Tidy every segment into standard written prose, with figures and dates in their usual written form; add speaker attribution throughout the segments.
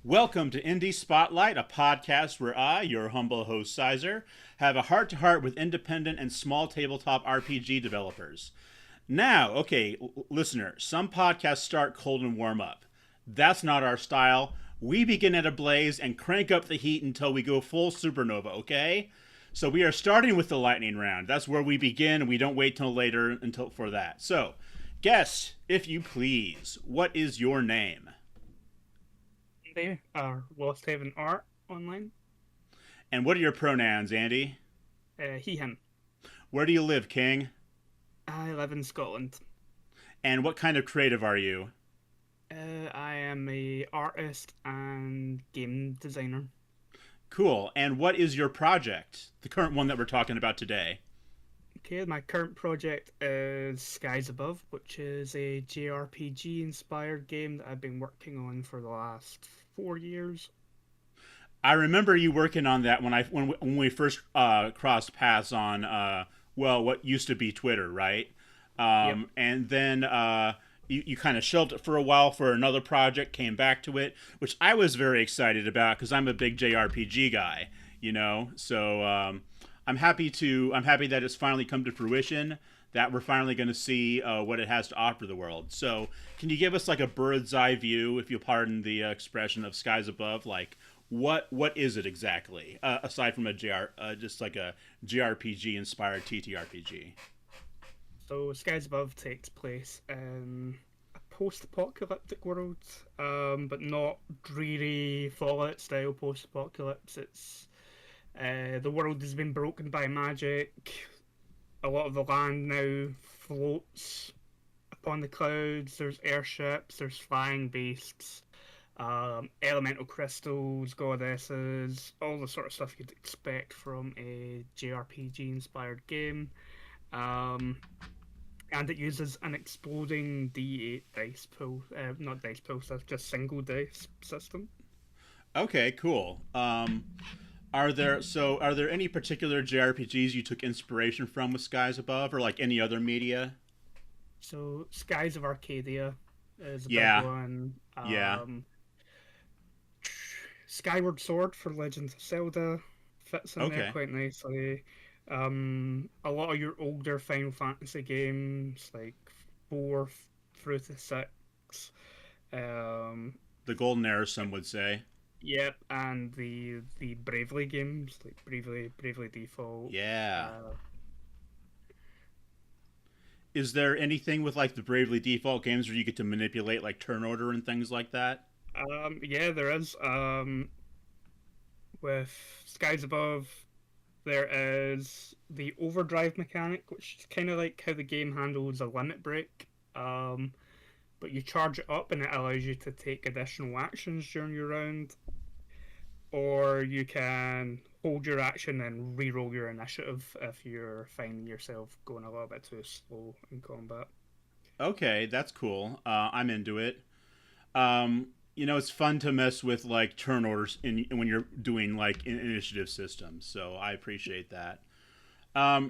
Speaker 1: Welcome to Indie Spotlight, a podcast where I, your humble host Sizer, have a heart to heart with independent and small tabletop RPG developers. Now, okay, listener, some podcasts start cold and warm up. That's not our style. We begin at a blaze and crank up the heat until we go full supernova, okay? So we are starting with the lightning round. That's where we begin. We don't wait till later until for that. So, guess, if you please, what is your name?
Speaker 2: They are LostHaven art online.
Speaker 1: And what are your pronouns, Andy?
Speaker 2: He, him.
Speaker 1: Where do you live, King?
Speaker 2: I live in Scotland.
Speaker 1: And what kind of creative are you?
Speaker 2: I am a artist and game designer.
Speaker 1: Cool. And what is your project? The current one that we're talking about today.
Speaker 2: Okay, my current project is Skies Above, which is a JRPG-inspired game that I've been working on for the last 4 years.
Speaker 1: I remember you working on that when we first crossed paths on what used to be Twitter, right?
Speaker 2: Yep.
Speaker 1: And then you kind of shelved it for a while for another project, came back to it, which I was very excited about because I'm a big JRPG guy, you know. So I'm happy that it's finally come to fruition. That we're finally going to see what it has to offer the world. So, can you give us like a bird's eye view, if you'll pardon the expression, of Skies Above? Like, what is it exactly, aside from just like a JRPG inspired TTRPG?
Speaker 2: So Skies Above takes place in a post-apocalyptic world, but not dreary Fallout style post-apocalypse. It's the world has been broken by magic. A lot of the land now floats upon the clouds. There's airships, there's flying beasts, elemental crystals, goddesses, all the sort of stuff you'd expect from a JRPG inspired game. Um, and it uses an exploding D8 dice pool, not dice pool, so just single dice system.
Speaker 1: Okay, cool. Are there any particular JRPGs you took inspiration from with Skies Above, or like any other media?
Speaker 2: So Skies of Arcadia is a big
Speaker 1: Yeah,
Speaker 2: one.
Speaker 1: yeah.
Speaker 2: Skyward Sword for Legend of Zelda fits in there
Speaker 1: Okay.
Speaker 2: quite nicely. A lot of your older Final Fantasy games, like 4 through to 6. Um,
Speaker 1: The golden era, some would say.
Speaker 2: yep, and the Bravely games, like Bravely Default.
Speaker 1: Yeah.
Speaker 2: Uh,
Speaker 1: Is there anything with like the Bravely Default games where you get to manipulate like turn order and things like that?
Speaker 2: yeah, there is. With Skies Above, there is the overdrive mechanic, which is kind of like how the game handles a limit break. But you charge it up and it allows you to take additional actions during your round, or you can hold your action and re-roll your initiative if you're finding yourself going a little bit too slow in combat.
Speaker 1: Okay, that's cool. I'm into it. It's fun to mess with like turn orders when you're doing like initiative systems. So I appreciate that.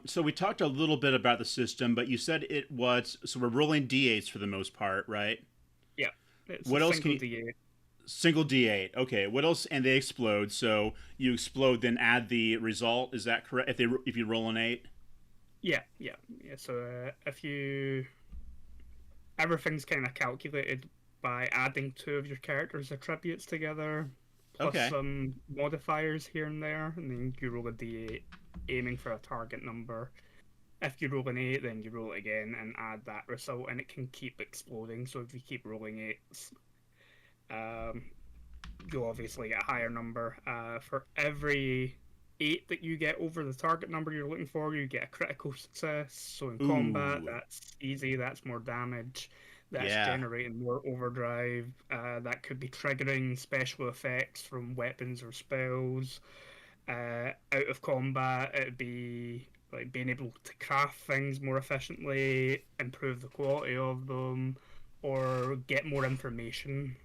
Speaker 1: So we talked a little bit about the system, but you said it was so we're rolling d8s for the most part, right?
Speaker 2: Yeah, it's a
Speaker 1: What else can
Speaker 2: single
Speaker 1: you?
Speaker 2: D8.
Speaker 1: Single d8. Okay. What else? And they explode. So you explode, then add the result. Is that correct? If you roll an eight.
Speaker 2: Yeah. So if you everything's kind of calculated by adding two of your characters' attributes together, plus
Speaker 1: Okay.
Speaker 2: some modifiers here and there, and then you roll a d8, aiming for a target number. If you roll an 8, then you roll it again and add that result, and it can keep exploding. So if you keep rolling 8s, um, you'll obviously get a higher number. For every 8 that you get over the target number you're looking for, you get a critical success. So in combat,
Speaker 1: Ooh.
Speaker 2: that's easy, that's more damage, that's
Speaker 1: Yeah.
Speaker 2: generating more overdrive. That could be triggering special effects from weapons or spells. Out of combat, it'd be like being able to craft things more efficiently, improve the quality of them, or get more information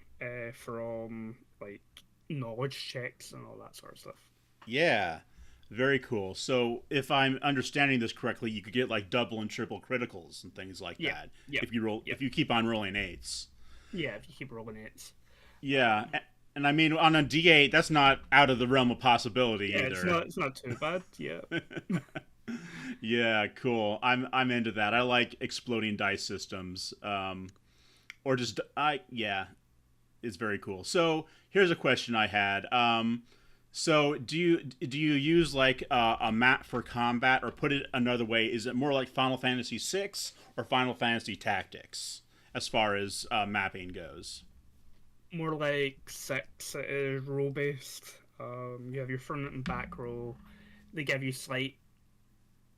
Speaker 2: from like knowledge checks and all that sort of stuff.
Speaker 1: Yeah. Very cool. So if I'm understanding this correctly, you could get like double and triple criticals and things like
Speaker 2: Yeah,
Speaker 1: that
Speaker 2: yeah,
Speaker 1: if
Speaker 2: yeah,
Speaker 1: you keep on rolling eights.
Speaker 2: yeah. If you keep rolling eights,
Speaker 1: Yeah.
Speaker 2: um,
Speaker 1: And I mean, on a D8, that's not out of the realm of possibility
Speaker 2: Yeah,
Speaker 1: either.
Speaker 2: it's not too bad. Yeah.
Speaker 1: Yeah, cool. I'm into that. I like exploding dice systems. Or just I yeah, it's very cool. So here's a question I had. So do you use like a map for combat, or put it another way, is it more like Final Fantasy VI or Final Fantasy Tactics as far as mapping goes?
Speaker 2: More like six. It is row based. You have your front and back row. They give you slight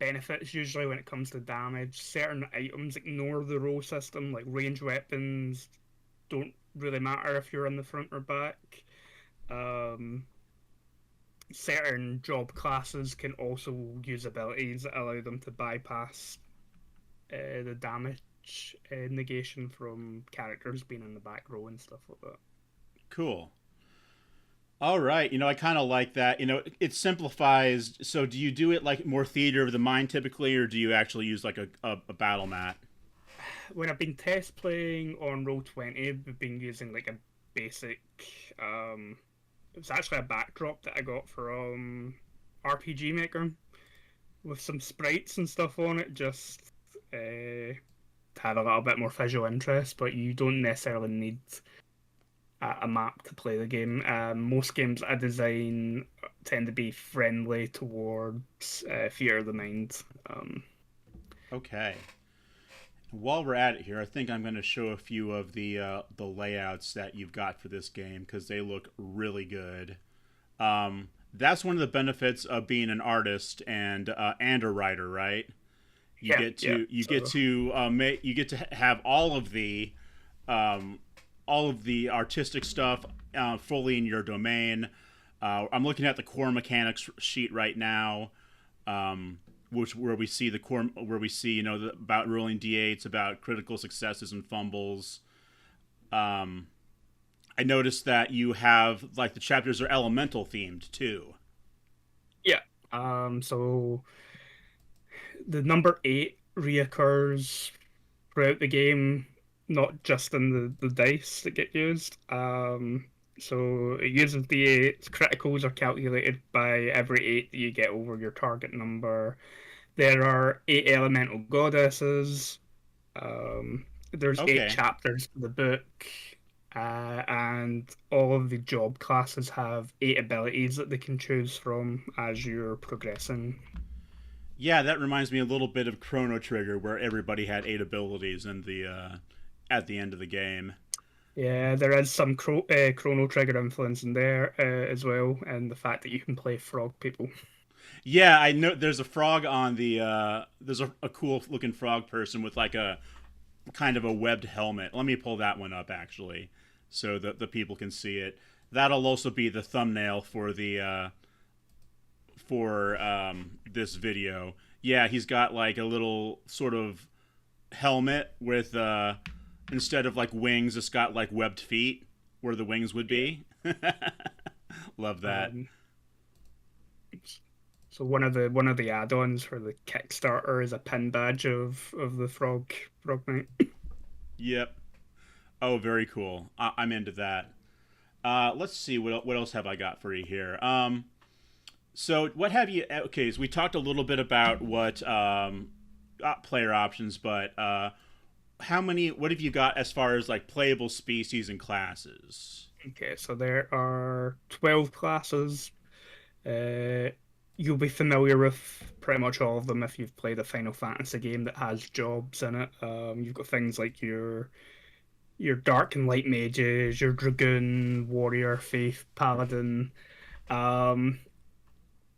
Speaker 2: benefits usually when it comes to damage. Certain items ignore the row system, like range weapons don't really matter if you're in the front or back. Um, Certain job classes can also use abilities that allow them to bypass the damage negation from characters being in the back row and stuff like that.
Speaker 1: Cool. All right. I kind of like that. It simplifies. So, do you do it like more theater of the mind typically, or do you actually use like a battle mat?
Speaker 2: When I've been test playing on Roll20, we've been using like a basic. It was actually a backdrop that I got from RPG Maker with some sprites and stuff on it, just to have a little bit more visual interest. But you don't necessarily need a map to play the game. Most games I design tend to be friendly towards theater of the mind.
Speaker 1: Okay. While we're at it here, I think I'm going to show a few of the layouts that you've got for this game because they look really good. That's one of the benefits of being an artist and a writer, right? You
Speaker 2: Yeah,
Speaker 1: get
Speaker 2: yeah.
Speaker 1: to you get
Speaker 2: So
Speaker 1: to you get to have um, all of the artistic stuff fully in your domain. I'm looking at the core mechanics sheet right now, which where we see the core, where we see about rolling d8s, about critical successes and fumbles. Um, I noticed that you have like the chapters are elemental themed too.
Speaker 2: yeah. So the number eight reoccurs throughout the game, not just in the dice that get used. So it uses D8s. Criticals are calculated by every eight that you get over your target number. There are eight elemental goddesses. There's eight
Speaker 1: Okay.
Speaker 2: chapters to the book, and all of the job classes have eight abilities that they can choose from as you're progressing.
Speaker 1: Yeah, that reminds me a little bit of Chrono Trigger, where everybody had eight abilities in the at the end of the game.
Speaker 2: Yeah, there is some Chrono Trigger influence in there as well, and the fact that you can play frog people.
Speaker 1: Yeah, I know. There's a frog on the. There's a cool looking frog person with like a kind of a webbed helmet. Let me pull that one up actually, so that the people can see it. That'll also be the thumbnail for this video. Yeah, he's got like a little sort of helmet with instead of like wings, it's got like webbed feet where the wings would
Speaker 2: Yeah.
Speaker 1: be. Love that.
Speaker 2: Um, so one of the add-ons for the Kickstarter is a pin badge of the frog knight.
Speaker 1: Yep. Oh, very cool. I'm into that. Let's see what else have I got for you here. So what have you? Okay, so we talked a little bit about what player options, but how many? What have you got as far as like playable species and classes?
Speaker 2: Okay, so there are 12 classes. Uh, you'll be familiar with pretty much all of them if you've played a Final Fantasy game that has jobs in it. You've got things like your dark and light mages, your dragoon, warrior, faith, paladin. Um,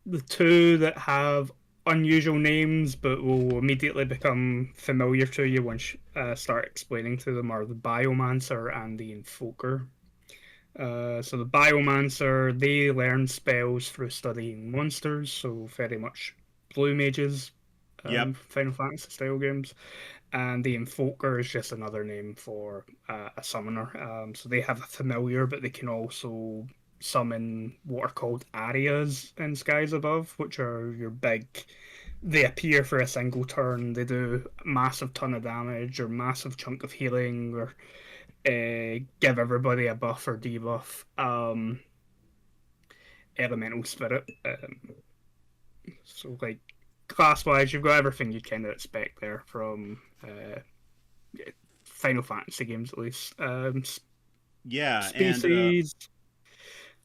Speaker 2: the two that have unusual names but will immediately become familiar to you once you start explaining to them are the biomancer and the invoker. So the Biomancer, they learn spells through studying monsters, so very much blue mages,
Speaker 1: Yep.
Speaker 2: Final Fantasy style games. And the Invoker is just another name for a summoner. So they have a familiar, but they can also summon what are called arias in Skies Above, which are your big. They appear for a single turn. They do a massive ton of damage or massive chunk of healing or give everybody a buff or debuff. Elemental spirit. So like class wise, you've got everything you kind of expect there from Final Fantasy games, at least.
Speaker 1: Yeah, and
Speaker 2: Species,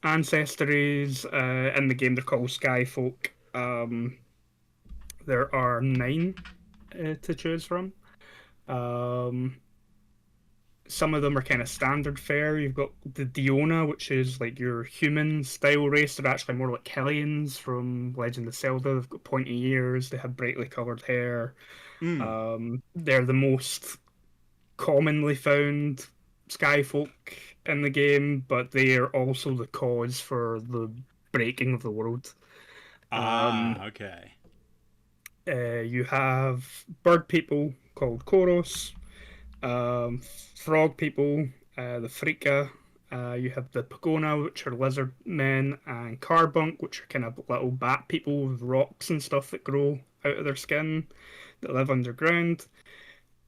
Speaker 2: ancestries. In the game, they're called Skyfolk. There are nine to choose from. Um, some of them are kind of standard fare. You've got the Diona, which is like your human style race. They're actually more like Hellions from Legend of Zelda. They've got pointy ears. They have brightly colored hair.
Speaker 1: mm,
Speaker 2: They're the most commonly found skyfolk in the game, but they are also the cause for the breaking of the world. Um,
Speaker 1: okay.
Speaker 2: you have bird people called Koros, frog people, the Frika. You have the Pagona, which are lizard men, and Carbunk, which are kind of little bat people with rocks and stuff that grow out of their skin that live underground.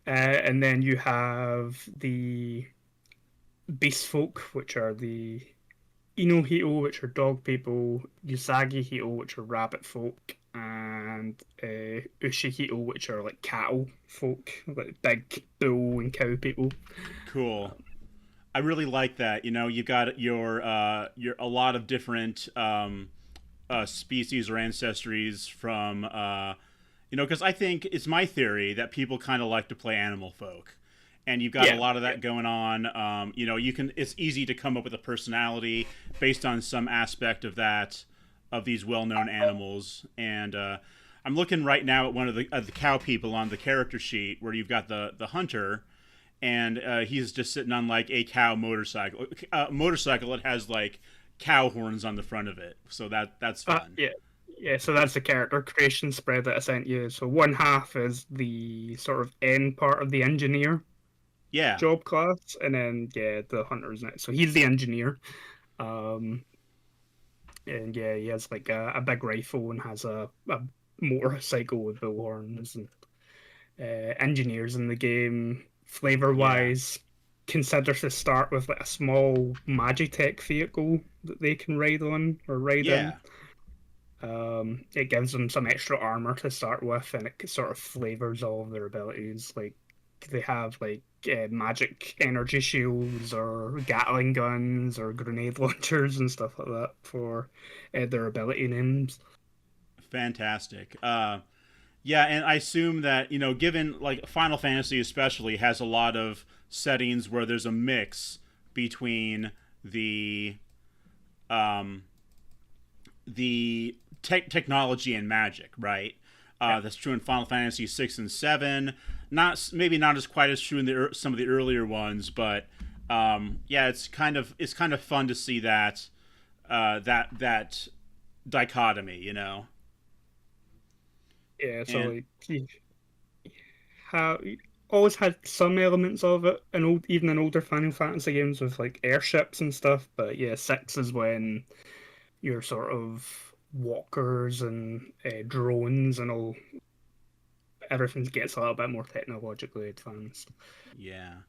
Speaker 2: And then you have the beast folk, which are the Inohito, which are dog people, Usagi Hito, which are rabbit folk, and Ushihito, which are like cattle folk, like big bull and cow people.
Speaker 1: Cool. I really like that. You know, you've got your a lot of different species or ancestries from because I think it's my theory that people kind of like to play animal folk, and you've got a
Speaker 2: Yeah,
Speaker 1: lot of
Speaker 2: yeah,
Speaker 1: that going on. It's easy to come up with a personality based on some aspect of these well-known animals, and I'm looking right now at one of the cow people on the character sheet where you've got the hunter, and he's just sitting on like a cow motorcycle. Motorcycle that has like cow horns on the front of it, so that's fun.
Speaker 2: yeah. Yeah, so that's the character creation spread that I sent you. So one half is the sort of end part of the engineer
Speaker 1: Yeah,
Speaker 2: job class, and then yeah, the hunter's next. So he's the engineer. Um, and yeah, he has like a big rifle and has a motorcycle with bull horns and engineers in the game. Flavor
Speaker 1: yeah,
Speaker 2: wise, consider to start with like a small Magitech vehicle that they can ride on or ride in.
Speaker 1: yeah,
Speaker 2: It gives them some extra armor to start with, and it sort of flavors all of their abilities. Like they have like magic energy shields or Gatling guns or grenade launchers and stuff like that for their ability names.
Speaker 1: fantastic. Yeah, and I assume that given like Final Fantasy especially has a lot of settings where there's a mix between the um, technology and magic, right?
Speaker 2: Yeah,
Speaker 1: That's true in Final Fantasy 6 and 7. Not as quite as true in some of the earlier ones, but yeah, it's kind of fun to see that dichotomy,
Speaker 2: yeah. So
Speaker 1: and
Speaker 2: like you have always had some elements of it in even in older Final Fantasy games with like airships and stuff. But yeah, six is when your sort of walkers and drones and all everything gets a little bit more technologically advanced.
Speaker 1: yeah.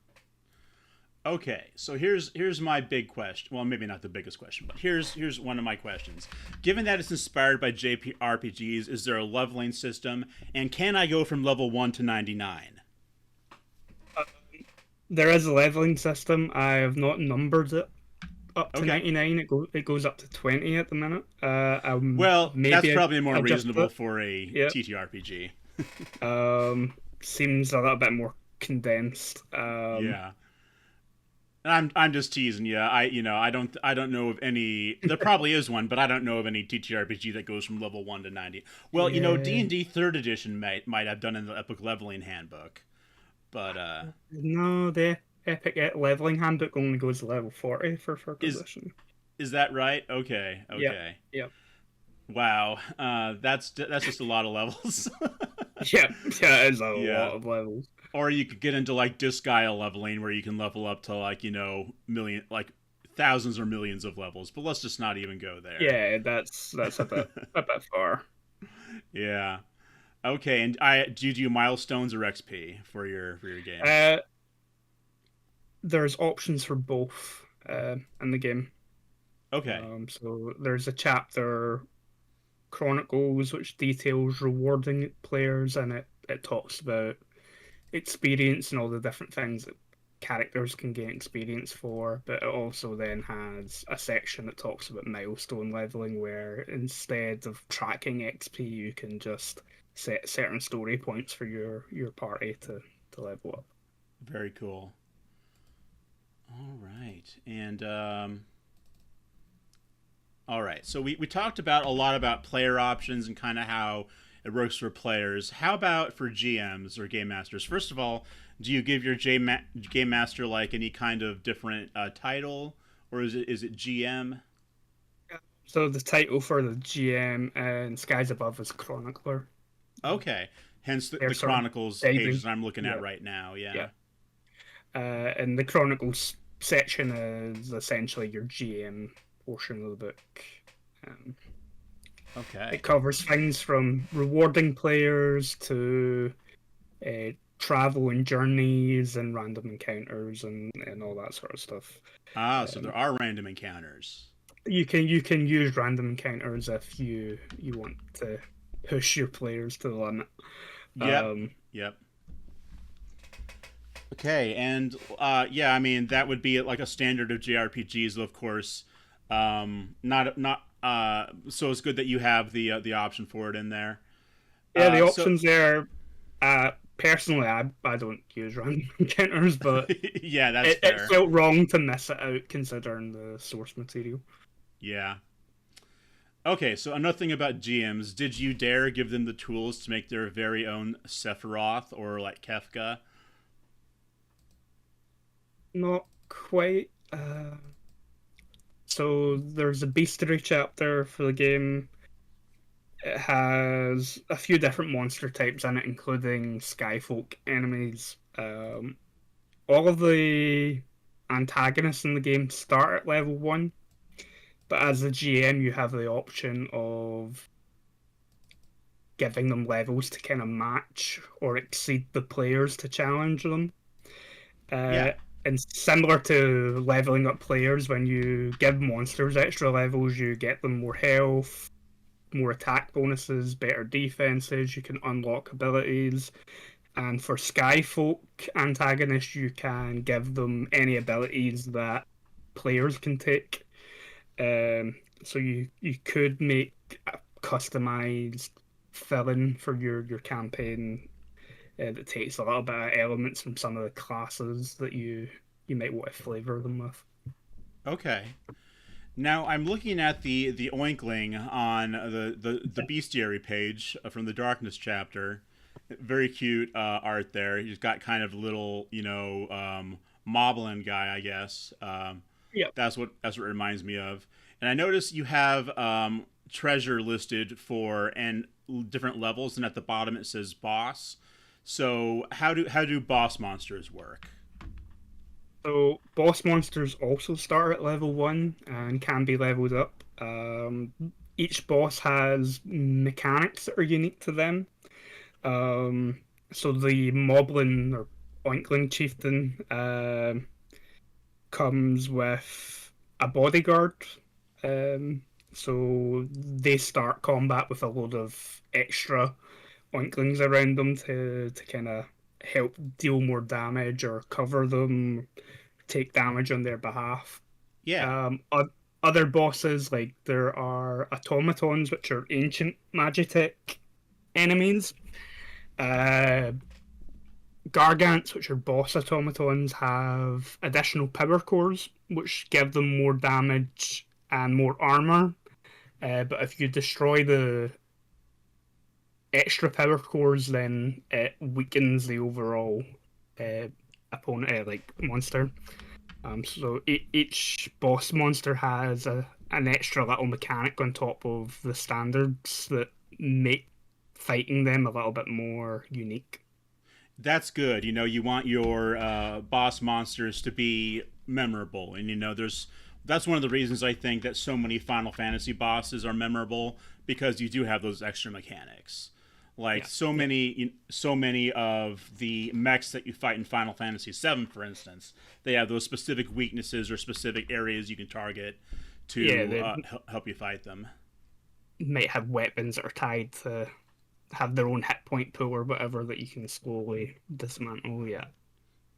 Speaker 1: Okay, so here's my big question. Well, maybe not the biggest question, but here's one of my questions. Given that it's inspired by JRPGs, is there a leveling system, and can I go from level 1 to 99?
Speaker 2: Uh, there is a leveling system. I have not numbered it up to
Speaker 1: Okay.
Speaker 2: 99. It goes up to 20 at the minute.
Speaker 1: Well, that's
Speaker 2: Maybe
Speaker 1: probably more
Speaker 2: adjusted
Speaker 1: reasonable
Speaker 2: it.
Speaker 1: for a
Speaker 2: Yeah.
Speaker 1: TTRPG.
Speaker 2: Seems a little bit more condensed.
Speaker 1: Yeah. I'm just teasing you. I don't know of any. There probably is one, but I don't know of any TTRPG that goes from level 1 to 90. Well,
Speaker 2: Yeah.
Speaker 1: D&D Third Edition might have done in the Epic Leveling Handbook, but
Speaker 2: No, the Epic Leveling Handbook only goes to level 40 for first
Speaker 1: is
Speaker 2: edition.
Speaker 1: is that right? Okay,
Speaker 2: Yep.
Speaker 1: okay.
Speaker 2: Yep.
Speaker 1: Wow, that's just a lot of levels.
Speaker 2: Yeah. Yeah, it's a
Speaker 1: Yeah.
Speaker 2: lot of levels.
Speaker 1: Or you could get into like Disgaea leveling, where you can level up to like million, like thousands or millions of levels. But let's just not even go there.
Speaker 2: Yeah, that's a bit far.
Speaker 1: Yeah. Okay. And do you do milestones or XP for your game?
Speaker 2: Uh, there's options for both in the game.
Speaker 1: Okay.
Speaker 2: So there's a chapter Chronicles which details rewarding players, and it talks about experience and all the different things that characters can gain experience for, but it also then has a section that talks about milestone leveling, where instead of tracking XP, you can just set certain story points for your party to level up.
Speaker 1: Very cool. All right. And all right. So we talked about a lot about player options and kind of how it works for players. How about for GMs or game masters? First of all, do you give your game master like any kind of different title, or is it GM?
Speaker 2: So the title for the GM in Skies Above is Chronicler.
Speaker 1: Okay. Hence the
Speaker 2: They're sort of
Speaker 1: Chronicles pages
Speaker 2: guiding.
Speaker 1: that I'm looking at
Speaker 2: Yeah,
Speaker 1: right now.
Speaker 2: yeah.
Speaker 1: Yeah.
Speaker 2: And the Chronicles section is essentially your GM portion of the book. Um,
Speaker 1: Okay.
Speaker 2: it covers things from rewarding players to travel and journeys and random encounters and all that sort of stuff.
Speaker 1: Ah, so there
Speaker 2: Um,
Speaker 1: are random encounters.
Speaker 2: you can use random encounters if you want to push your players to the limit.
Speaker 1: Yep.
Speaker 2: Um,
Speaker 1: Yep. Okay, and yeah, I mean that would be like a standard of JRPGs, of course. Not so it's good that you have the option for it in there.
Speaker 2: yeah, the
Speaker 1: So
Speaker 2: options there. Personally, I don't use random encounters, but
Speaker 1: yeah, that's
Speaker 2: it
Speaker 1: fair.
Speaker 2: felt wrong to miss it out considering the source material.
Speaker 1: Yeah. Okay, so another thing about GMs, did you dare give them the tools to make their very own Sephiroth or like Kefka?
Speaker 2: Not quite. So there's a bestiary chapter for the game. It has a few different monster types in it, including skyfolk enemies. All of the antagonists in the game start at level 1, but as a GM, you have the option of giving them levels to kind of match or exceed the players to challenge them. Uh,
Speaker 1: Yeah.
Speaker 2: and similar to leveling up players, when you give monsters extra levels, you get them more health, more attack bonuses, better defenses, you can unlock abilities. And for Skyfolk antagonists, you can give them any abilities that players can take. So you could make a customized fill-in for your campaign that takes a little bit of elements from some of the classes that you might want to flavor them with.
Speaker 1: Okay. Now I'm looking at the Oinkling on the bestiary page from the Darkness chapter. Very cute art there. He's got kind of a little, Moblin guy, I guess.
Speaker 2: Yep.
Speaker 1: That's what it reminds me of. And I notice you have treasure listed for and different levels, and at the bottom it says boss. So how do boss monsters work?
Speaker 2: So boss monsters also start at level 1 and can be leveled up. Each boss has mechanics that are unique to them. Um, so the Moblin or Oinkling Chieftain comes with a bodyguard. Um, so they start combat with a load of extra Oinklings around them to kind of help deal more damage or cover them, take damage on their behalf.
Speaker 1: Yeah.
Speaker 2: Other bosses, like there are automatons, which are ancient Magitech enemies. Uh, Gargants, which are boss automatons, have additional power cores, which give them more damage and more armor. But if you destroy the extra power cores, then it weakens the overall uh, opponent, like monster. So each boss monster has an extra little mechanic on top of the standards that make fighting them a little bit more unique.
Speaker 1: That's good. You want your boss monsters to be memorable, and that's one of the reasons I think that so many Final Fantasy bosses are memorable because you do have those extra mechanics. Like
Speaker 2: Yeah, yeah,
Speaker 1: so many of the mechs that you fight in Final Fantasy VII, for instance, they have those specific weaknesses or specific areas you can target
Speaker 2: yeah.
Speaker 1: to
Speaker 2: They
Speaker 1: help you fight them.
Speaker 2: might have weapons that are tied to have their own hit point pool or whatever that you can slowly dismantle. Yeah.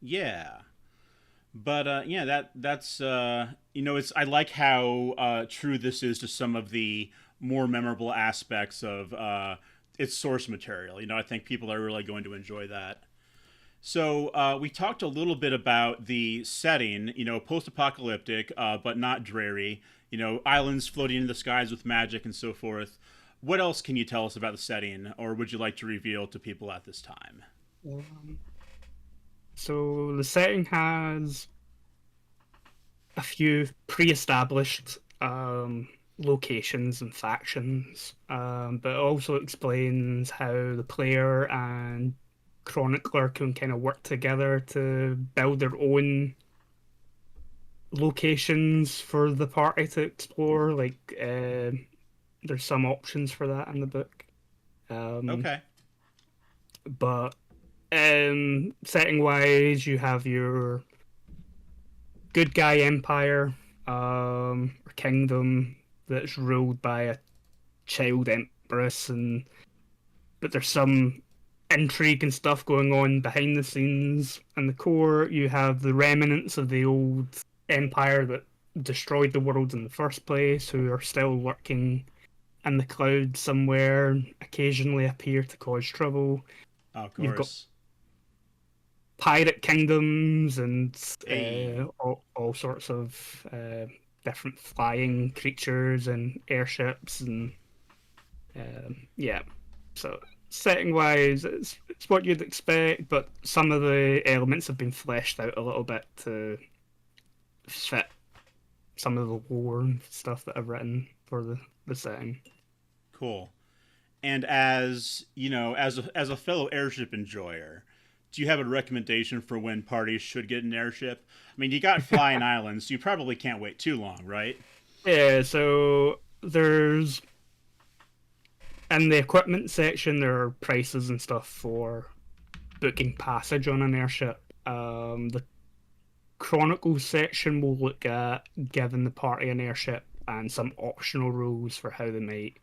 Speaker 1: Yeah, but yeah, that's it's I like how true this is to some of the more memorable aspects of its source material. I think people are really going to enjoy that. So we talked a little bit about the setting, post-apocalyptic, but not dreary. Islands floating in the skies with magic and so forth. What else can you tell us about the setting, or would you like to reveal to people at this time?
Speaker 2: Um, so the setting has a few pre-established locations and factions, but it also explains how the player and chronicler can kind of work together to build their own locations for the party to explore. Like, there's some options for that in the book. Um,
Speaker 1: Okay.
Speaker 2: but setting wise, you have your good guy empire or kingdom that's ruled by a child empress, and but there's some intrigue and stuff going on behind the scenes. And the core, you have the remnants of the old empire that destroyed the world in the first place, who are still lurking in the clouds somewhere, occasionally appear to cause trouble.
Speaker 1: Of
Speaker 2: You've got
Speaker 1: course.
Speaker 2: pirate kingdoms and
Speaker 1: Hey.
Speaker 2: all sorts of different flying creatures and airships and yeah. So setting wise, it's what you'd expect, but some of the elements have been fleshed out a little bit to fit some of the lore and stuff that I've written for the setting.
Speaker 1: Cool. And as as a fellow airship enjoyer, do you have a recommendation for when parties should get an airship? I mean, you got flying islands, so you probably can't wait too long, right?
Speaker 2: Yeah, so there's in the equipment section there are prices and stuff for booking passage on an airship. The Chronicles section will look at giving the party an airship and some optional rules for how they might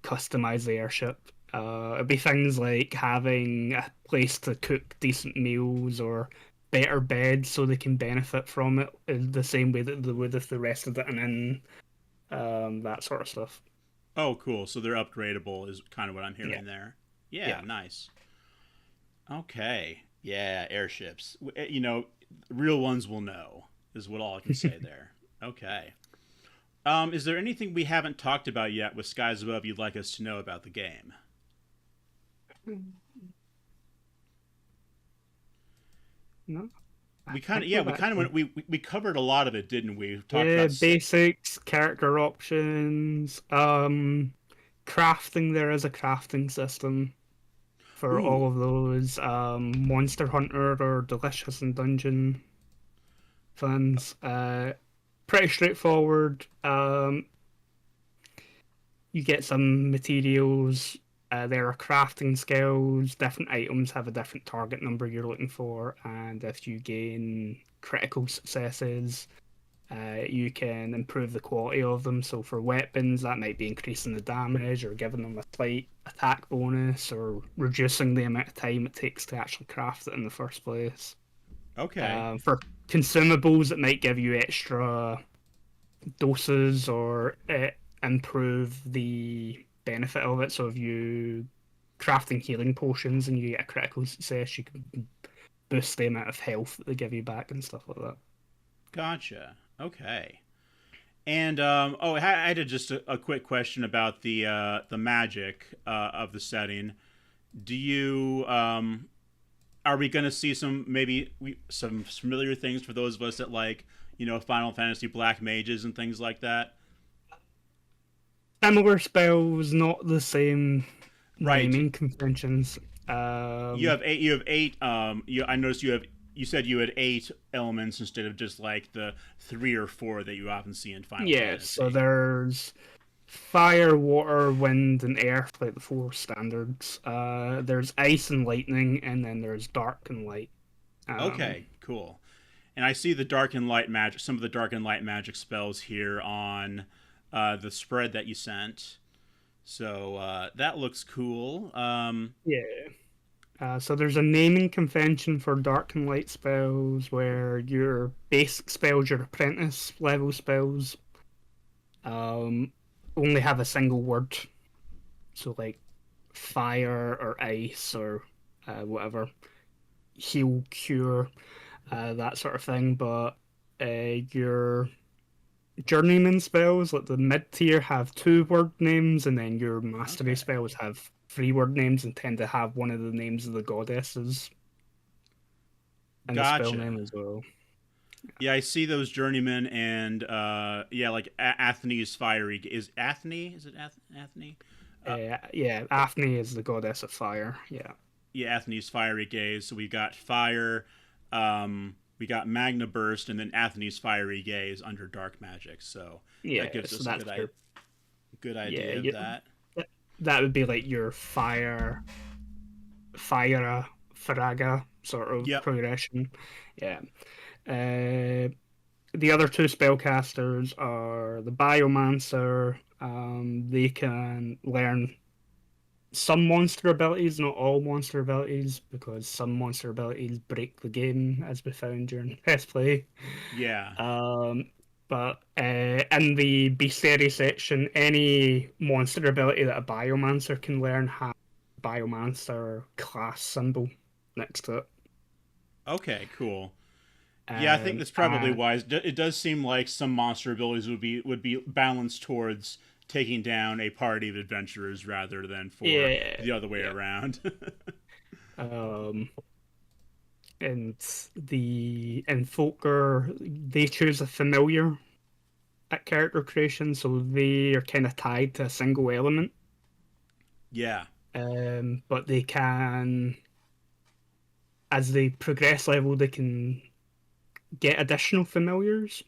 Speaker 2: customize the airship. It'd be things like having a place to cook decent meals or better beds so they can benefit from it in the same way that they would if the rest of it and in that sort of stuff.
Speaker 1: Oh, cool. So they're upgradable, is kind of what I'm
Speaker 2: Yeah,
Speaker 1: hearing there. Yeah,
Speaker 2: yeah.
Speaker 1: nice. Okay. Yeah, airships. Real ones will know, is what all I can say there. Okay. Is there anything we haven't talked about yet with Skies Above you'd like us to know about the game?
Speaker 2: No, I
Speaker 1: We kind of
Speaker 2: think
Speaker 1: yeah,
Speaker 2: we've
Speaker 1: we kind of
Speaker 2: actually.
Speaker 1: went we covered a lot of it, didn't we? We talked
Speaker 2: Yeah,
Speaker 1: about
Speaker 2: basics, character options, crafting. There is a crafting system for all
Speaker 1: ooh,
Speaker 2: of those. Monster Hunter or Delicious and Dungeon fans. Pretty straightforward. You get some materials. There are crafting skills. Different items have a different target number you're looking for, and if you gain critical successes, you can improve the quality of them. So for weapons, that might be increasing the damage or giving them a slight attack bonus or reducing the amount of time it takes to actually craft it in the first place.
Speaker 1: okay.
Speaker 2: For consumables, it might give you extra doses or improve the benefit of it. So if you crafting healing potions and you get a critical success, you can boost the amount of health that they give you back and stuff like that.
Speaker 1: Gotcha. Okay. And I had just a quick question about the magic of the setting. Do you are we going to see some familiar things for those of us that like Final Fantasy Black Mages and things like that?
Speaker 2: Similar spells, not the same
Speaker 1: Right.
Speaker 2: naming conventions.
Speaker 1: You
Speaker 2: Um,
Speaker 1: have eight. You have eight. I noticed you have. You said you had eight elements instead of just like the three or four that you often see in Final
Speaker 2: yeah, so
Speaker 1: Fantasy.
Speaker 2: there's fire, water, wind, and earth, like the four standards. There's ice and lightning, and then there's dark and light. Um,
Speaker 1: Okay, cool. And I see the dark and light magic, some of the dark and light magic spells here on the spread that you sent. So that looks cool.
Speaker 2: yeah. So there's a naming convention for dark and light spells where your basic spells, your apprentice level spells, um, only have a single word. So like fire or ice or whatever, heal, cure, that sort of thing. But your journeyman spells, like the mid tier, have two word names, and then your mastery
Speaker 1: Okay,
Speaker 2: spells have three word names and tend to have one of the names of the goddesses in the spell name
Speaker 1: gotcha.
Speaker 2: as well.
Speaker 1: Yeah, I see those journeymen and yeah, like Athene's fiery is Athene? Is it Athene?
Speaker 2: Yeah, Athene is the goddess of fire. Yeah,
Speaker 1: Yeah, Athene's fiery gaze. So we got fire, we got Magna Burst, and then Athene's fiery gaze under dark magic. So
Speaker 2: yeah.
Speaker 1: that gives
Speaker 2: So
Speaker 1: us a
Speaker 2: that's your
Speaker 1: good
Speaker 2: yeah.
Speaker 1: idea of that.
Speaker 2: That, that would be like your fire, Faraga sort of
Speaker 1: Yep.
Speaker 2: progression. Yeah. Uh, the other two spellcasters are the Biomancer. They can learn some monster abilities, not all monster abilities, because some monster abilities break the game, as we found during test play.
Speaker 1: Yeah.
Speaker 2: Um, but in the bestiary section, any monster ability that a Biomancer can learn has a Biomancer class symbol next to it.
Speaker 1: Okay. Cool. Yeah, I think that's probably
Speaker 2: And
Speaker 1: wise. It does seem like some monster abilities would be balanced towards taking down a party of adventurers rather than for
Speaker 2: yeah,
Speaker 1: the other way
Speaker 2: yeah.
Speaker 1: around.
Speaker 2: Um, and the Invoker, they choose a familiar at character creation, so they are kind of tied to a single element.
Speaker 1: Yeah.
Speaker 2: But they can, as they progress level, they can get additional familiars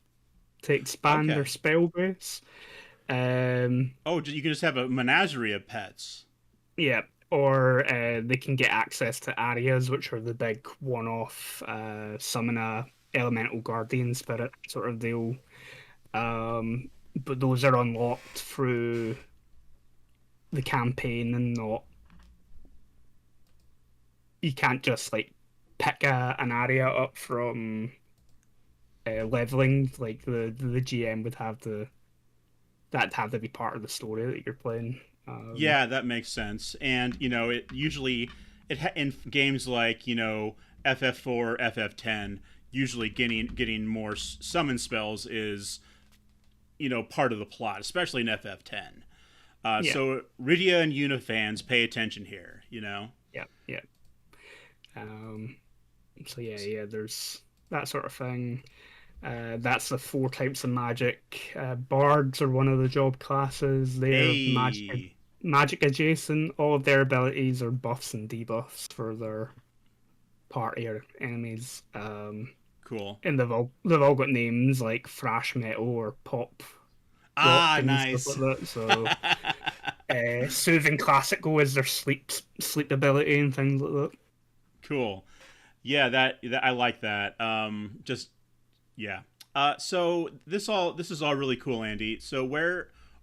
Speaker 2: to expand their
Speaker 1: Okay.
Speaker 2: spell base. Um,
Speaker 1: Oh, you can just have a menagerie of pets.
Speaker 2: yeah, or they can get access to areas, which are the big one-off summon a elemental guardian spirit sort of deal. But those are unlocked through the campaign and not you can't just like pick an area up from leveling. Like the GM would have that have to be part of the story that you're playing.
Speaker 1: Yeah, that makes sense. And it usually in games like FF4, FF10, usually getting more summon spells is part of the plot, especially in FF10.
Speaker 2: Yeah,
Speaker 1: So Rydia and Una fans, pay attention here.
Speaker 2: yeah, yeah. Um, so yeah, there's that sort of thing. That's the four types of magic. Bards are one of the job classes. They're
Speaker 1: Hey,
Speaker 2: magic adjacent. All of their abilities are buffs and debuffs for their party or enemies.
Speaker 1: cool.
Speaker 2: And they've all got names like thrash metal or pop rock
Speaker 1: Ah,
Speaker 2: and stuff
Speaker 1: nice.
Speaker 2: like that. So soothing classical is their sleep ability and things like that.
Speaker 1: Cool. Yeah, that I like that. Just yeah. So this is all really cool, Andy. So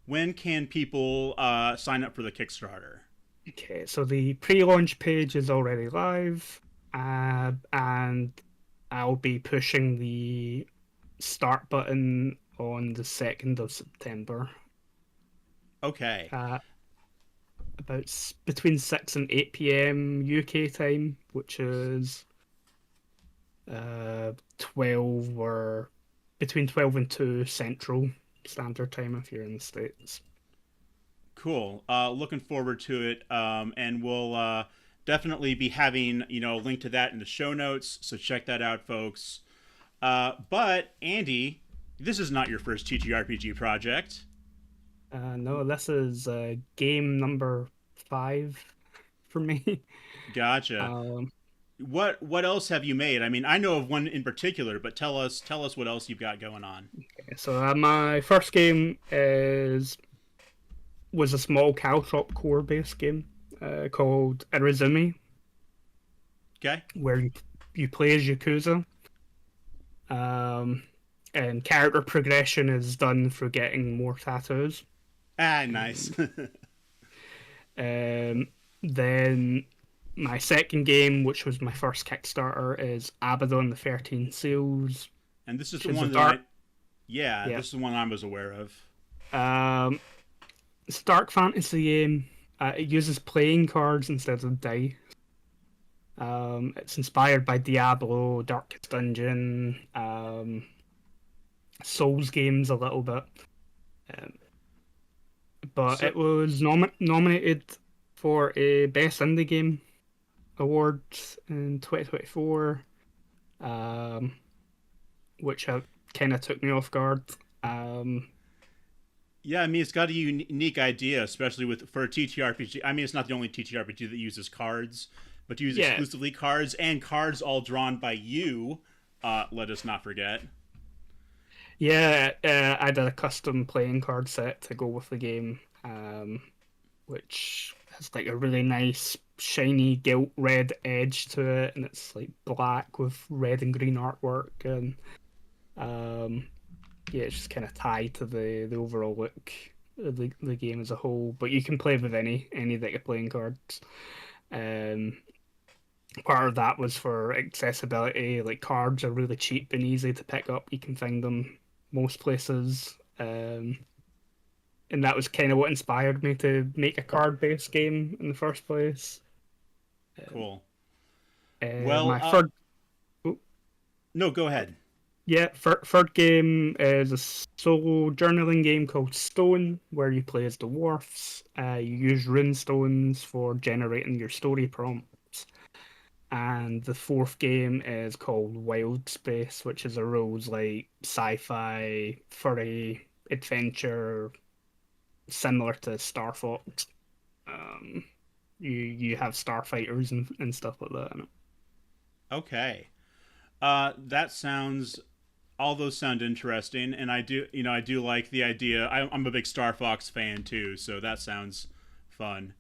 Speaker 1: when can people sign up for the Kickstarter?
Speaker 2: Okay, so the pre-launch page is already live, and I'll be pushing the start button on the 2nd of September,
Speaker 1: Okay.
Speaker 2: uh, between 6 and 8 p.m. UK time, which is 12 or between 12 and 2 Central Standard Time if you're in the States.
Speaker 1: Cool. Looking forward to it. And we'll definitely be having a link to that in the show notes. So check that out, folks. But Andy, this is not your first TTRPG project.
Speaker 2: No, this is game number 5 for me.
Speaker 1: Gotcha.
Speaker 2: um,
Speaker 1: What else have you made? I mean, I know of one in particular, but tell us what else you've got going on.
Speaker 2: so my first game is was a small Caltrop core-based game called Irizumi,
Speaker 1: Okay.
Speaker 2: where you play as Yakuza, and character progression is done through getting more tattoos.
Speaker 1: Ah, nice.
Speaker 2: Then my second game, which was my first Kickstarter, is Abaddon the 13 Seals,
Speaker 1: And this is
Speaker 2: which
Speaker 1: the
Speaker 2: is a
Speaker 1: one that I,
Speaker 2: dark.
Speaker 1: yeah,
Speaker 2: Yeah.
Speaker 1: this is the one I was aware of.
Speaker 2: Um, it's a dark fantasy game. It uses playing cards instead of dice. It's inspired by Diablo, Darkest Dungeon, Souls games a little bit. Um, but
Speaker 1: So,
Speaker 2: it was nominated for a Best Indie Game award in 2024, um, which kind of took me off guard. Um,
Speaker 1: yeah, I mean, it's got a unique idea, especially with for a TTRPG. I mean, it's not the only TTRPG that uses cards, but to use
Speaker 2: yeah,
Speaker 1: exclusively cards and cards all drawn by you. Let us not forget.
Speaker 2: yeah, I did a custom playing card set to go with the game, which has like a really nice shiny gilt red edge to it, and it's like black with red and green artwork, and um, yeah, it's just kind of tied to the overall look of the game as a whole. But you can play with any deck of playing cards. Um, Part of that was for accessibility. Like cards are really cheap and easy to pick up. You can find them most places. And that was kind of what inspired me to make a card-based game in the first place. Um,
Speaker 1: Cool. Well,
Speaker 2: my third, oh,
Speaker 1: no, go ahead.
Speaker 2: yeah, third game is a solo journaling game called Stone, where you play as the dwarfs. You use rune stones for generating your story prompts. And the fourth game is called Wild Space, which is a rules like sci-fi, furry adventure, similar to Star Fox. Um, you have starfighters and stuff like that in it.
Speaker 1: Okay. That sounds. All those sound interesting, and I do like the idea. I'm a big Star Fox fan too, so that sounds fun.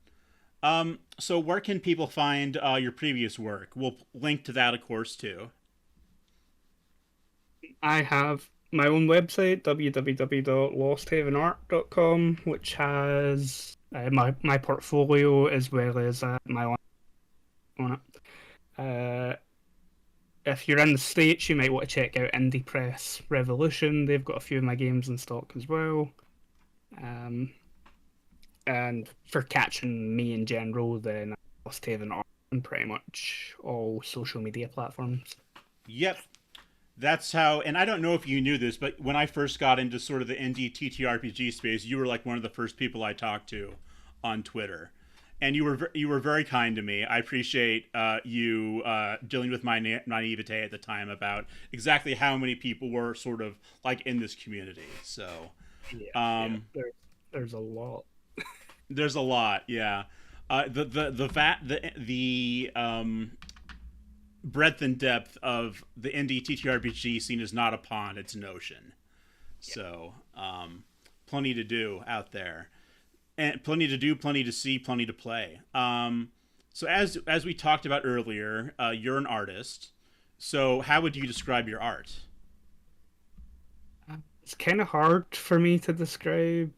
Speaker 1: So where can people find your previous work? We'll link to that, of course, too.
Speaker 2: I have my own website, www.losthavenart.com, which has my portfolio as well as my own on it. Uh, if you're in the States, you might want to check out Indie Press Revolution. They've got a few of my games in stock as well. Um, and for catching me in general, then LostHaven Art on pretty much all social media platforms.
Speaker 1: Yep, that's how. And I don't know if you knew this, but when I first got into sort of the indie TTRPG space, you were like one of the first people I talked to on Twitter, and you were very kind to me. I appreciate you dealing with my naivete at the time about exactly how many people were sort of like in this community. So,
Speaker 2: Yeah, yeah.
Speaker 1: um,
Speaker 2: There's a lot.
Speaker 1: there's a lot, yeah. The breadth and depth of the indie TTRPG scene is not a pond; it's an ocean.
Speaker 2: Yeah.
Speaker 1: So, plenty to do out there, and plenty to do, plenty to see, plenty to play. So as we talked about earlier, you're an artist. So how would you describe your art?
Speaker 2: It's kind of hard for me to describe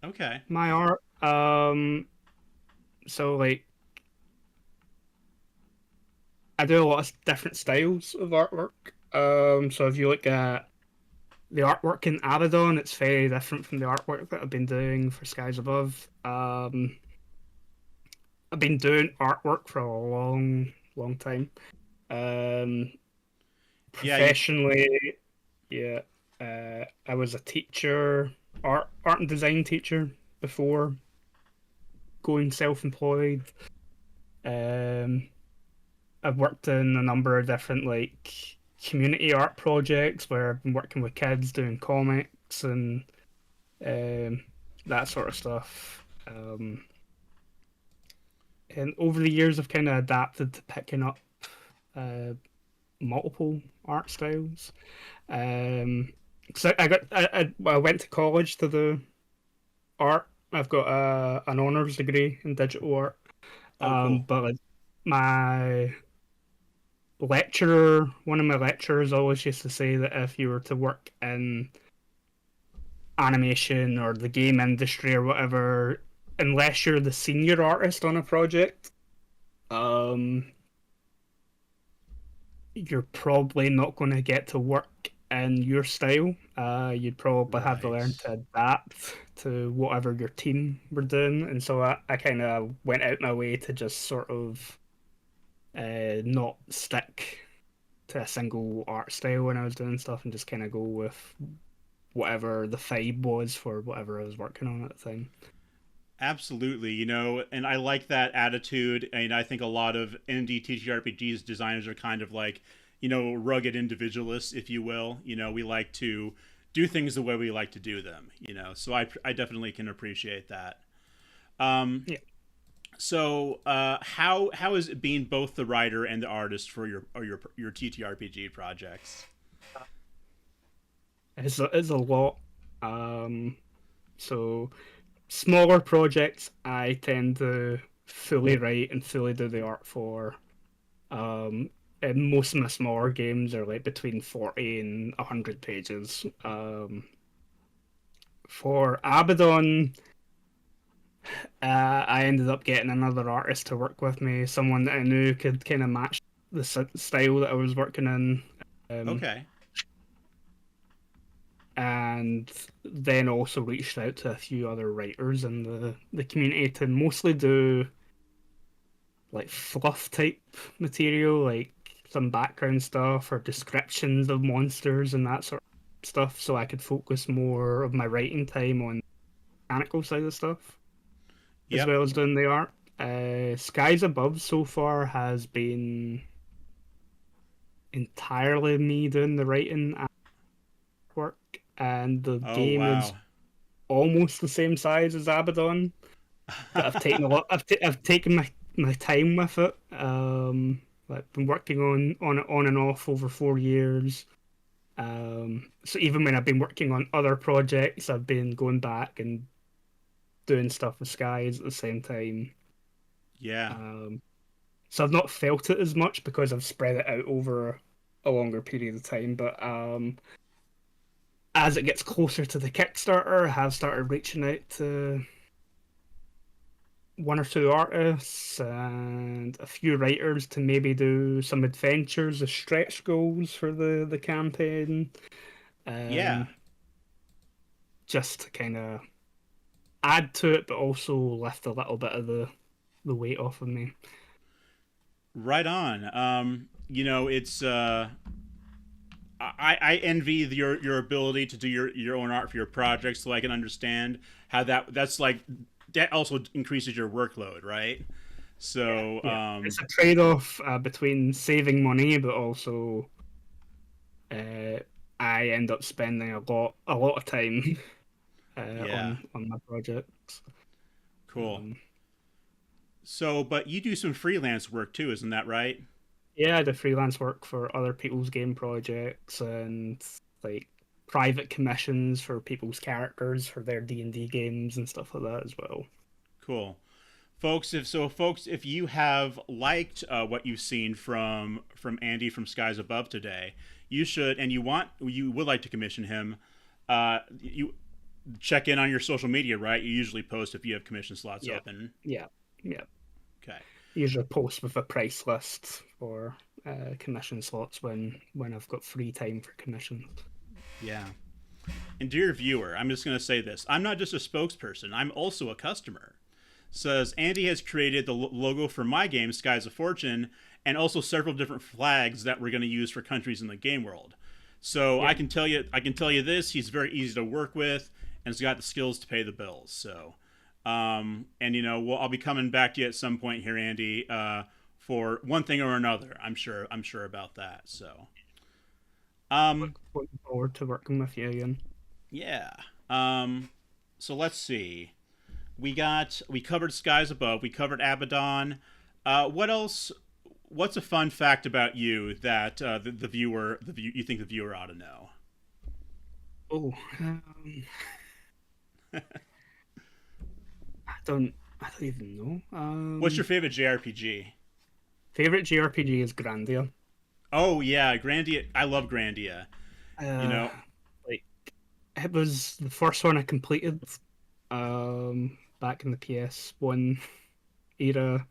Speaker 1: Okay.
Speaker 2: my art. So like I do a lot of different styles of artwork. So if you look at the artwork in Abaddon, it's very different from the artwork that I've been doing for Skies Above. I've been doing artwork for a long time. Um,
Speaker 1: Yeah. You,
Speaker 2: Professionally, yeah, I was a teacher, art and design teacher before going self-employed. Um, I've worked in a number of different like community art projects where I've been working with kids doing comics and um, that sort of stuff. And over the years, I've kind of adapted to picking up uh, multiple art styles. Um, 'Cause I went to college to do art. I've got an honors degree in digital art.
Speaker 1: Oh, cool.
Speaker 2: But like, my lecturer, one of my lecturers always used to say that if you were to work in animation or the game industry or whatever, unless you're the senior artist on a project, um, you're probably not going to get to work in your style. You'd probably have to
Speaker 1: Right.
Speaker 2: learn to adapt to whatever your team were doing. And so I kind of went out my way to just sort of not stick to a single art style when I was doing stuff and just kind of go with whatever the vibe was for whatever I was working on at the time.
Speaker 1: Absolutely, and I like that attitude. And I think a lot of indie TTRPGs designers are kind of like, rugged individualists, if you will. We like to do things the way we like to do them. So I definitely can appreciate that. Um,
Speaker 2: Yeah,
Speaker 1: so how is it being both the writer and the artist for your TTRPG projects?
Speaker 2: it's a lot. Um, so smaller projects, I tend to fully write and fully do the art for. Um, and most of my smaller games are like between 40 and 100 pages. For Abaddon, I ended up getting another artist to work with me, someone that I knew could kind of match the style that I was working in. Um,
Speaker 1: Okay.
Speaker 2: and then also reached out to a few other writers in the community to mostly do like fluff type material, like some background stuff or descriptions of monsters and that sort of stuff, so I could focus more of my writing time on the mechanical side of stuff as
Speaker 1: Yep.
Speaker 2: well as doing the art. Skies Above so far has been entirely me doing the writing and work, and the
Speaker 1: Oh,
Speaker 2: game is
Speaker 1: wow.
Speaker 2: almost the same size as Abaddon. But I've taken a lot. I've taken my time with it. I've been working on it on and off over 4 years. So even when I've been working on other projects, I've been going back and doing stuff with Skies at the same time.
Speaker 1: Yeah.
Speaker 2: Um, so I've not felt it as much because I've spread it out over a longer period of time. But as it gets closer to the Kickstarter, I have started reaching out to one or two artists and a few writers to maybe do some adventures as stretch goals for the campaign.
Speaker 1: Yeah.
Speaker 2: Um, just to kind of add to it, but also lift a little bit of the weight off of me.
Speaker 1: Right on. It's I envy your ability to do your own art for your projects, so I can understand how that's like that also increases your workload, right?
Speaker 2: Yeah,
Speaker 1: So
Speaker 2: yeah. It's a trade-off between saving money, but also uh, I end up spending a lot of time
Speaker 1: yeah,
Speaker 2: on my projects.
Speaker 1: cool.
Speaker 2: Um,
Speaker 1: So, but you do some freelance work too, isn't that right?
Speaker 2: yeah, I do freelance work for other people's game projects and like private commissions for people's characters for their D&D games and stuff like that as well.
Speaker 1: Cool. Folks, if you have liked what you've seen from Andy from Skies Above today, you should, and you would like to commission him. You check in on your social media, right? You usually post if you have commission slots
Speaker 2: Yeah,
Speaker 1: open.
Speaker 2: yeah, yeah.
Speaker 1: Okay.
Speaker 2: Usually post with a price list for commission slots when I've got free time for commissions.
Speaker 1: Yeah. And dear viewer, I'm just going to say this: I'm not just a spokesperson; I'm also a customer. Says Andy has created the logo for my game, Skies of Fortune, and also several different flags that we're going to use for countries in the game world. So
Speaker 2: Yeah,
Speaker 1: I can tell you this: he's very easy to work with, and has got the skills to pay the bills. So, and I'll be coming back to you at some point here, Andy, for one thing or another. I'm sure about that. So, um,
Speaker 2: looking forward to working with you again.
Speaker 1: yeah. Um, so let's see. We covered Skies Above. We covered Abaddon. What else? What's a fun fact about you that you think the viewer ought to know?
Speaker 2: Oh, I don't even know.
Speaker 1: What's your favorite JRPG?
Speaker 2: Favorite JRPG is Grandia.
Speaker 1: Oh yeah, Grandia. I love Grandia. You
Speaker 2: Uh,
Speaker 1: know,
Speaker 2: like it was the first one I completed back in the PS1 era.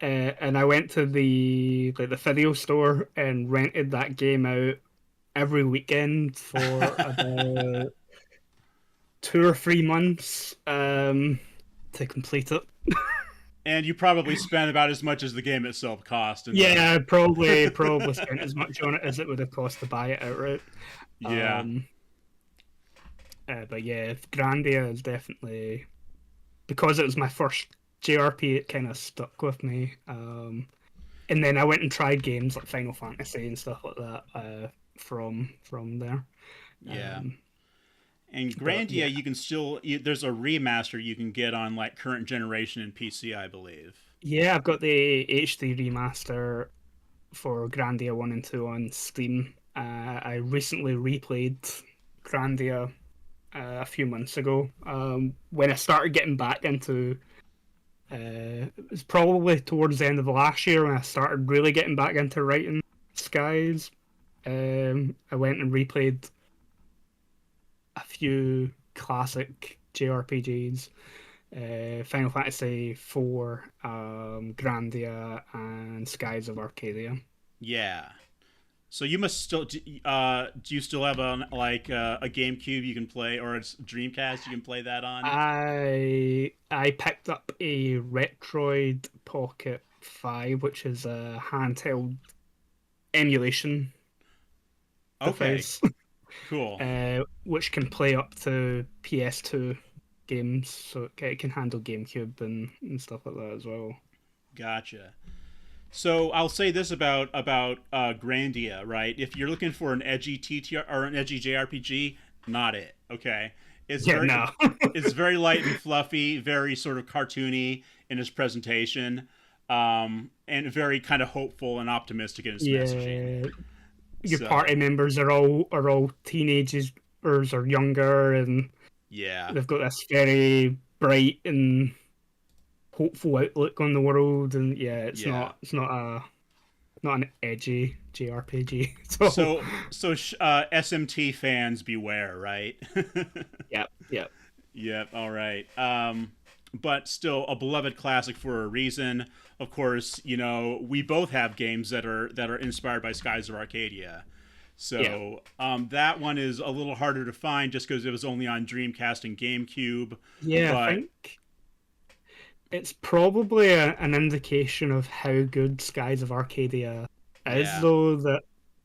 Speaker 2: And I went to the video store and rented that game out every weekend for about 2 or 3 months to complete it.
Speaker 1: and you probably spent about as much as the game itself cost. And
Speaker 2: Yeah, probably spent as much on it as it would have cost to buy it outright.
Speaker 1: yeah,
Speaker 2: Um, but yeah, Grandia is definitely because it was my first JRP. It kind of stuck with me. And then I went and tried games like Final Fantasy and stuff like that from there.
Speaker 1: yeah.
Speaker 2: Um,
Speaker 1: And
Speaker 2: but yeah,
Speaker 1: Grandia, you can still there's a remaster you can get on like current generation and PC, I believe.
Speaker 2: yeah, I've got the HD remaster for Grandia 1 and 2 on Steam. I recently replayed Grandia a few months ago when I started getting back into. It was probably towards the end of last year when I started really getting back into writing Skies. I went and replayed a few classic JRPGs, Final Fantasy IV, Grandia, and Skies of Arcadia.
Speaker 1: Yeah. So you must still do you still have a GameCube you can play or a Dreamcast you can play that on?
Speaker 2: I picked up a Retroid Pocket 5, which is a handheld emulation
Speaker 1: Okay,
Speaker 2: device,
Speaker 1: cool.
Speaker 2: which can play up to PS2 games, so it can handle GameCube and stuff like that as well.
Speaker 1: Gotcha. So I'll say this about Grandia, right? If you're looking for an edgy TTR or an edgy JRPG, not it. Okay, it's
Speaker 2: Yeah,
Speaker 1: very
Speaker 2: no.
Speaker 1: it's very light and fluffy, very sort of cartoony in its presentation, and very kind of hopeful and optimistic in its messaging.
Speaker 2: Yeah, your party
Speaker 1: So
Speaker 2: members are all teenagers or younger, and
Speaker 1: yeah,
Speaker 2: they've got this very bright and hopeful outlook on the world. And yeah,
Speaker 1: yeah.
Speaker 2: not an edgy JRPG. So
Speaker 1: So SMT fans beware, right?
Speaker 2: yeah, yeah,
Speaker 1: Yep. All right. But still a beloved classic for a reason. Of course, we both have games that are inspired by Skies of Arcadia.
Speaker 2: yeah,
Speaker 1: So that one is a little harder to find just because it was only on Dreamcast and GameCube.
Speaker 2: yeah. I
Speaker 1: But
Speaker 2: think it's probably an indication of how good Skies of Arcadia is,
Speaker 1: yeah,
Speaker 2: though, that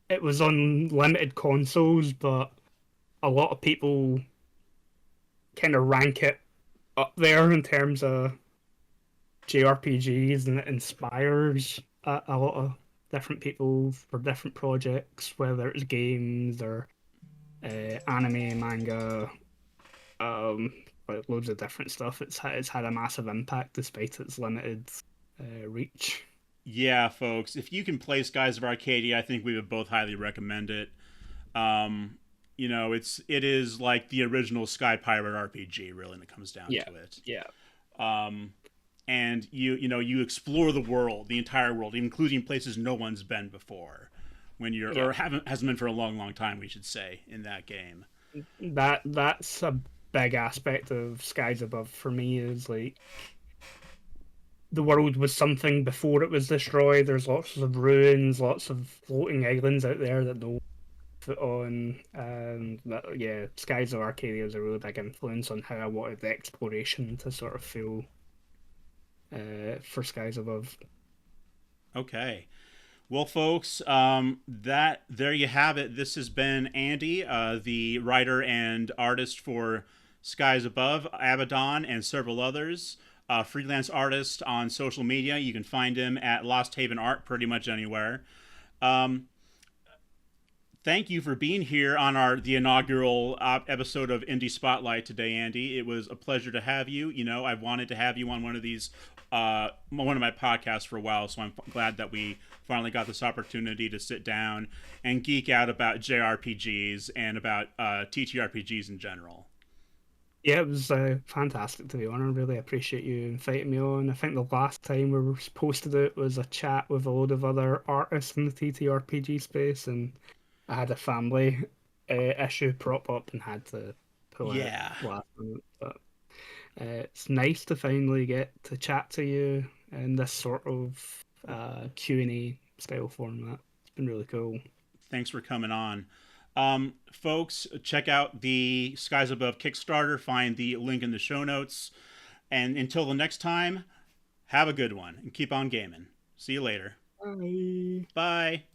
Speaker 2: it was on limited consoles, but a lot of people kind of rank it up there in terms of JRPGs, and it inspires a lot of different people for different projects, whether it's games or anime, manga, um, like loads of different stuff. It's had a massive impact despite its limited reach.
Speaker 1: yeah, folks. If you can play Skies of Arcadia, I think we would both highly recommend it. Um, it is like the original Sky Pirate RPG, really, when it comes down
Speaker 2: Yeah,
Speaker 1: to it.
Speaker 2: yeah,
Speaker 1: Um, and you explore the world, the entire world, including places no one's been before, when you're
Speaker 2: yeah.
Speaker 1: or haven't hasn't been for a long, long time, we should say, in that game.
Speaker 2: That's a big aspect of Skies Above for me. Is like the world was something before it was destroyed. There's lots of ruins, lots of floating islands out there that no one put on. And yeah, Skies of Arcadia is a really big influence on how I wanted the exploration to sort of feel for Skies Above.
Speaker 1: Okay. Well, folks, that there you have it. This has been Andy, the writer and artist for Skies Above, Abaddon, and several others. Freelance artist on social media. You can find him at LostHaven Art pretty much anywhere. Um, Thank you for being here on the inaugural episode of Indie Spotlight today, Andy. It was a pleasure to have you. I've wanted to have you on one of these, one of my podcasts for a while, so I'm glad that we finally got this opportunity to sit down and geek out about JRPGs and about TTRPGs in general.
Speaker 2: Yeah, it was fantastic to be on. I really appreciate you inviting me on. I think the last time we were supposed to do it was a chat with a load of other artists in the TTRPG space, and I had a family issue prop up and had to pull out
Speaker 1: Yeah.
Speaker 2: last minute. But it's nice to finally get to chat to you in this sort of Q&A style format. It's been really cool.
Speaker 1: Thanks for coming on. Folks, check out the Skies Above Kickstarter. Find the link in the show notes. And until the next time, have a good one and keep on gaming. See you later.
Speaker 2: Bye.
Speaker 1: Bye.